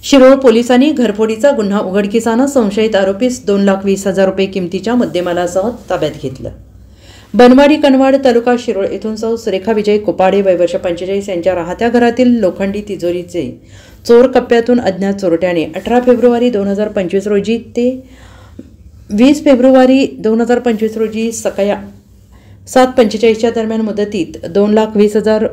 शिरोळ पोलिसांनी घरफोडीचा गुन्हा उघडकीस आणत संशयित आरोपीस 2,20,000 रुपये किमतीच्या मुद्देमालासह ताब्यात घेतलं। बनवाडी कनवाड तालुका शिरोळ येथून सौ सुरेखा विजय कुपाडे वय वर्ष 45 यांच्या राहत्या घरातील लोखंडी तिजोरीचे चोर कप्प्यातून अज्ञात चोरट्याने 18 फेब्रुवारी 2025 रोजी ते 20 फेब्रुवारी 2025 रोजी सकाळी 7:45 दरम्यान मुदतीत 2,20,000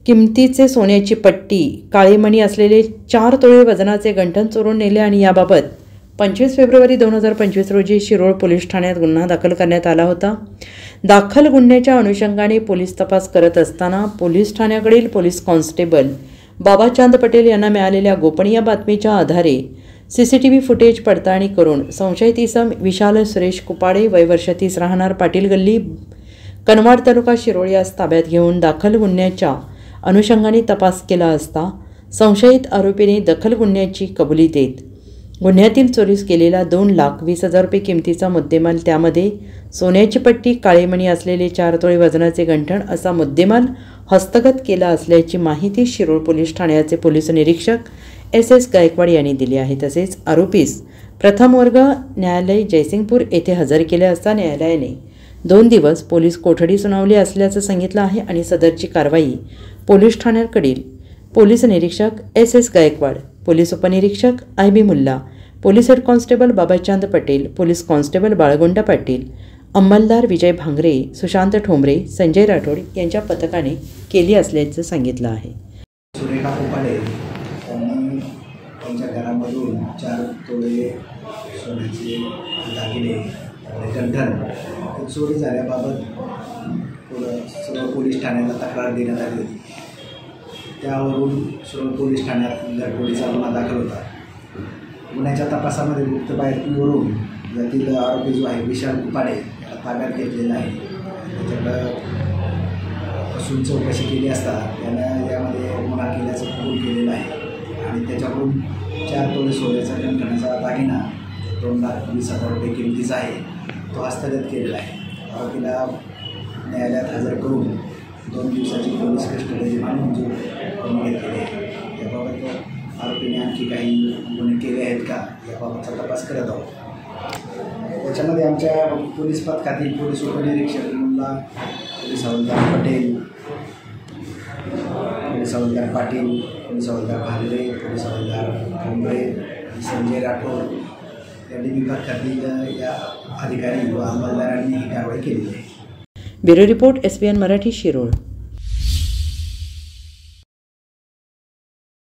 किमतीचे सोन्याची पट्टी, काळे मणी असलेले 4 तोळे वजनाचे गंठण चोरून नेले आणि याबाबत 25 फेब्रुवारी 2025 रोजी शिरोळ पोलीस ठाण्यात गुन्हा दाखल करण्यात आला होता। दाखल गुन्ह्याच्या अनुषंगाने पोलीस तपास करत असताना पोलीस ठाण्याकडील पोलीस कॉन्स्टेबल बाबाचांद पटेल यांना मिळालेल्या गोपनीय बातमीच्या आधारे सीसीटीव्ही फुटेज पडताळणी करून संशयित इसम विशाल सुरेश कुपाडे वय वर्ष 30 राहणार पाटील गल्ली कनवाड तालुका शिरोळ यास ताब्यात घेऊन दाखल गुन्ह्याच्या अनुषंगाने तपास केला असता संशयित आरोपीने दखल गुन्ह्याची कबुली देत गुन्ह्यातील चोरीस केलेला 2,20,000 रुपये किमतीचा मुद्देमाल, त्यामध्ये सोन्याची पट्टी, काळे मणी असलेले 4 तोळे वजनाचे गंठण असा मुद्देमाल हस्तगत केला असल्याची माहिती शिरोळ पोलीस ठाण्याचे पोलीस निरीक्षक SS गायकवाड यांनी दिली आहे। तसेच आरोपीस प्रथम वर्ग न्यायालय जयसिंगपूर येथे हजर केले असता न्यायालयाने 2 दिवस पोलीस कोठडी सुनावली असल्याचं सांगितलं आहे आणि सदरची कारवाई पोलीस ठाण्याकडील पोलीस निरीक्षक SS गायकवाड, पोलीस उपनिरीक्षक IB Mulla, police head constable Babachand Patel, police constable Balgunda Patil, अंमलदार विजय भांगरे, सुशांत ठोंबरे, संजय राठोड यांच्या पथकाने केली असल्याचं सांगितलं आहे। सुरेखा कुपाडे यांनी त्यांच्या घरामधून 4 तोळे सोन्याचे दागिने गंठण चोरी झाल्याबाबत शिरोळ पोलीस ठाण्याला तक्रार देण्यात आली होती। त्यावरून शिरोळ पोलीस ठाण्यात घरफोडीचा गुन्हा दाखल होता। गुन्ह्याच्या तपासामध्ये गुप्त बातमीवरून यातील आरोपी जो आहे विशाल कुपाडे याला ताब्यात घेतलेला आहे। त्याच्याकडं कसून चौकशी केली असता त्यानं यामध्ये गुन्हा केल्याचं कबूल केलेलं आहे आणि त्याच्याकडून 4 तोळे सोन्याचा गंठणाचा दागिना 2,20,000 रुपये किमतीचा आहे तो हस्तगत केलेला आहे। आरोपीला न्यायालयात हजर करून 2 दिवसाची पोलीस कस्टडी रिमांड मंजूर करून घेतलेली आहे। याबाबत आरोपीने आणखी काही गुन्हे केले आहेत का याबाबतचा तपास करत आहोत। त्याच्यामध्ये आमच्या पोलीस पथकातील पोलीस उपनिरीक्षक मुल्ला, पोलीस हवालदार पटेल, पोलीस हवालदार पाटील, पोलीस हवालदार भांगरे, पोलीस हवालदार ठोंबरे, संजय राठोड यांनी विभागातील या अधिकारी व अंमलदारांनी ही कारवाई केली आहे। Bureau report SBN Marathi Shirol.